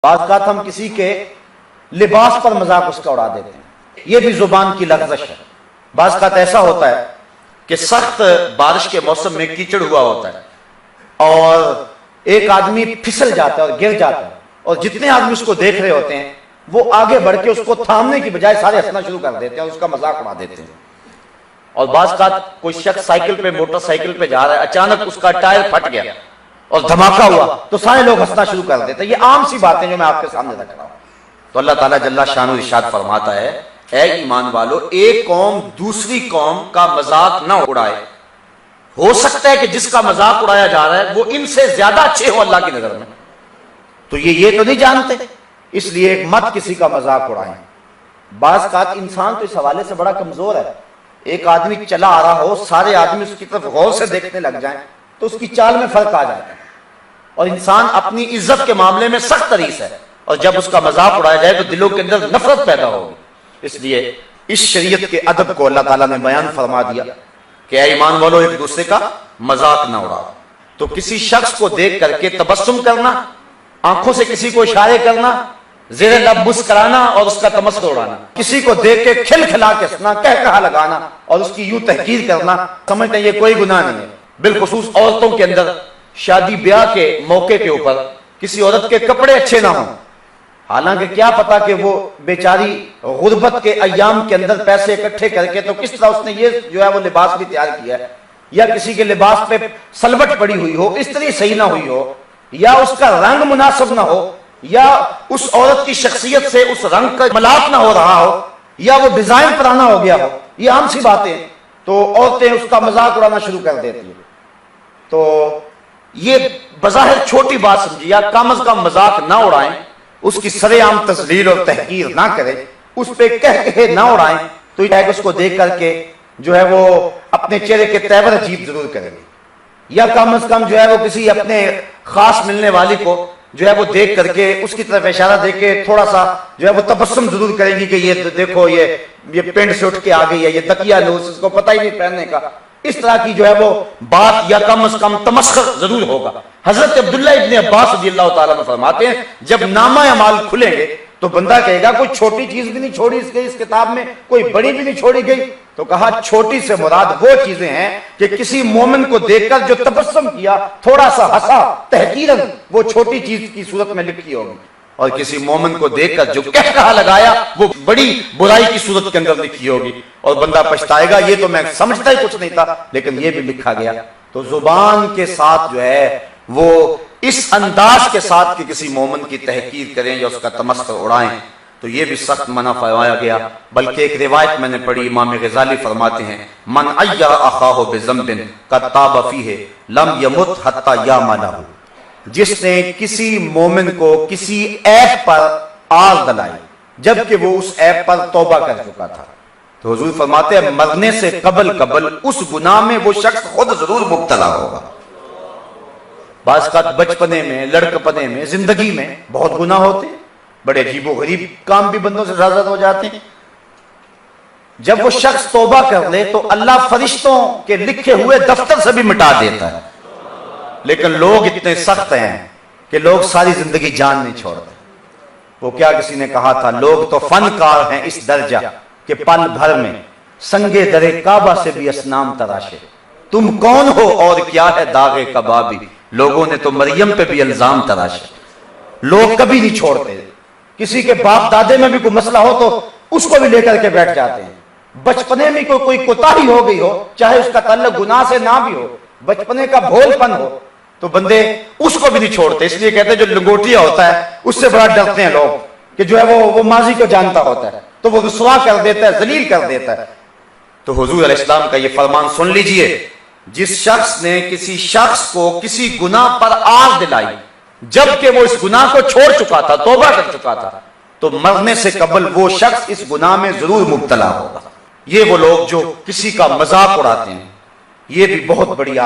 بعض اوقات ہم کسی کے لباس پر مذاق اس کا اڑا دیتے ہیں، یہ بھی زبان کی لغزش ہے۔ بعض اوقات ایسا ہوتا ہے کہ سخت بارش کے موسم میں کیچڑ ہوا ہوتا ہے اور ایک آدمی پھسل جاتا ہے اور گر جاتا ہے، اور جتنے آدمی اس کو دیکھ رہے ہوتے ہیں وہ آگے بڑھ کے اس کو تھامنے کی بجائے سارے ہنسنا شروع کر دیتے ہیں اور اس کا مذاق اڑا دیتے ہیں۔ اور بعض اوقات کوئی شخص سائیکل پہ موٹر سائیکل پہ جا رہا ہے، اچانک اس کا ٹائر پھٹ گیا اور دھماکہ ہوا تو سارے لوگ ہنسنا شروع کر دیتے ہیں۔ یہ عام سی باتیں جو میں آپ کے سامنے رکھ رہا ہوں۔ تو اللہ تعالیٰ جل شانہ ارشاد فرماتا ہے، اے ایمان والو، ایک قوم دوسری قوم کا مذاق نہ اڑائے۔ ہو سکتا ہے کہ جس کا مذاق اڑایا جا رہا ہے وہ ان سے زیادہ اچھے ہو اللہ کی نظر میں، تو یہ تو نہیں جانتے، اس لیے مت کسی کا مذاق اڑائیں۔ بعض اوقات انسان تو اس حوالے سے بڑا کمزور ہے، ایک آدمی چلا آ رہا ہو، سارے آدمی اس کی طرف غور سے دیکھنے لگ جائیں تو اس کی چال میں فرق آ جاتا ہے، اور انسان اپنی عزت کے معاملے میں سخت ریس ہے، اور جب اس کا مذاق اڑایا جائے تو دلوں کے اندر نفرت پیدا ہوگی۔ اس لیے اس شریعت کے ادب کو اللہ تعالیٰ نے بیان فرما دیا کہ اے ایمان والو، ایک دوسرے کا مذاق نہ اڑاؤ۔ تو کسی شخص کو دیکھ کر کے تبسم کرنا، آنکھوں سے کسی کو اشارے کرنا، زیر لب مسکرانا اور اس کا تمسخر اڑانا، کسی کو دیکھ کے کھل کھلا کے ہنسنا، کہا لگانا اور اس کی یوں تحقیر کرنا، سمجھتے ہیں یہ کوئی گناہ نہیں ہے۔ بالخصوص عورتوں کے اندر شادی بیاہ کے موقع کے اوپر کسی عورت کے کپڑے اچھے نہ ہوں، حالانکہ کیا پتا کہ وہ بیچاری غربت کے ایام کے اندر پیسے اکٹھے کر کے تو کس طرح اس نے یہ جو ہے وہ لباس بھی تیار کیا ہے، یا کسی کے لباس پہ سلوٹ پڑی ہوئی ہو، استری صحیح نہ ہوئی ہو، یا اس کا رنگ مناسب نہ ہو، یا اس عورت کی شخصیت سے اس رنگ کا ملاپ نہ ہو رہا ہو، یا وہ ڈیزائن پرانا ہو گیا ہو، یہ عام سی باتیں ہیں، تو عورتیں اس کا مذاق اڑانا شروع کر دیتی ہیں۔ تو یہ بظاہر چھوٹی بات سمجھی، یا کم از کم مذاق نہ اڑائیں، اس کی سر عام تذلیل اور تحقیر نہ کریں، اس پہ کہے نہ اڑائیں، تو یہ اس کو دیکھ کر کے جو ہے وہ اپنے چہرے کے تیور عجیب ضرور کریں گے، یا کم از کم جو ہے وہ کسی اپنے خاص ملنے والی کو جو ہے وہ دیکھ کر کے اس کی طرف اشارہ دے کے تھوڑا سا جو ہے وہ تبسم ضرور کریں گی کہ یہ دیکھو یہ پینٹ سے اٹھ کے آ گئی ہے، یہ تکیہ لوس، اس کو پتہ ہی نہیں پہننے کا، اس طرح کی جو ہے وہ بات یا کم از کم تمسخر ضرور ہوگا۔ حضرت عبداللہ ابن عباس رضی اللہ تعالیٰ عنہ فرماتے ہیں، جب نامہ اعمال کھلیں گے تو بندہ کہے گا کوئی چھوٹی چیز بھی نہیں چھوڑی اس کتاب میں، کوئی بڑی بھی نہیں چھوڑی گئی، تو کہا چھوٹی سے مراد وہ چیزیں ہیں کہ کسی مومن کو دیکھ کر جو تبسم کیا، تھوڑا سا ہنسا تحقیراً، وہ چھوٹی چیز کی صورت میں لکھی ہوگی، اور کسی مومن کو دیکھ کر جو کہا لگایا وہ بڑی برائی کی صورت کے اندر لکھی ہوگی، اور بندہ پچھتائے گا یہ تو میں سمجھتا ہی کچھ نہیں تھا لیکن یہ بھی لکھا گیا۔ تو زبان کے ساتھ جو ہے وہ اس انداز کے ساتھ کہ کسی مومن کی تحقیر کریں یا اس کا تمسخر اڑائیں، تو یہ بھی سخت منع فرمایا گیا۔ بلکہ ایک روایت میں نے پڑھی، امام غزالی فرماتے ہیں، من عیر اخاہ بذنب قد تاب فیہ لم یمت حتی یعملہ، جس نے کسی مومن کو کسی عیب پر آگ دلائی جبکہ وہ اس عیب پر توبہ کر چکا تھا، تو حضور فرماتے ہیں مرنے سے قبل اس گناہ میں وہ شخص خود ضرور مبتلا ہوگا۔ بعض اوقات بچپنے میں، لڑکپنے میں، زندگی میں بہت گناہ ہوتے ہیں، بڑے عجیب و غریب کام بھی بندوں سے زیادہ ہو جاتے ہیں، جب وہ شخص توبہ کر لے تو اللہ فرشتوں کے لکھے ہوئے دفتر سے بھی مٹا دیتا ہے۔ لیکن لوگ اتنے سخت ہیں کہ لوگ ساری زندگی جان نہیں چھوڑتے۔ وہ کیا کسی نے کہا تھا، لوگ تو فنکار ہیں اس درجہ کہ پل بھر میں سنگے در کعبہ سے بھی اصنام تراشے، تم کون ہو اور کیا ہے داغ کبابی، لوگوں نے تو مریم پہ بھی الزام تراشے۔ لوگ کبھی نہیں چھوڑتے، کسی کے باپ دادے میں بھی کوئی مسئلہ ہو تو اس کو بھی لے کر کے بیٹھ جاتے ہیں، بچپنے میں کوئی کوتاہی ہو گئی ہو، چاہے اس کا تعلق گناہ سے نہ بھی ہو، بچپنے کا بھول پن ہو، تو بندے اس کو بھی نہیں چھوڑتے۔ اس لیے کہتے ہیں جو لنگوٹیا ہوتا ہے اس سے بڑا ڈرتے ہیں لوگ کہ جو ہے وہ ماضی کو جانتا ہوتا ہے تو وہ رسوا کر دیتا ہے، ذلیل کر دیتا ہے۔ تو حضور علیہ السلام کا یہ فرمان سن لیجئے، جس شخص نے کسی شخص کو کسی گناہ پر آگ دلائی جبکہ وہ اس گناہ کو چھوڑ چکا تھا، توبہ کر چکا تھا، تو مرنے سے قبل وہ شخص اس گناہ میں ضرور مبتلا ہوگا۔ یہ وہ لوگ جو کسی کا مذاق اڑاتے ہیں، یہ بھی بہت بڑی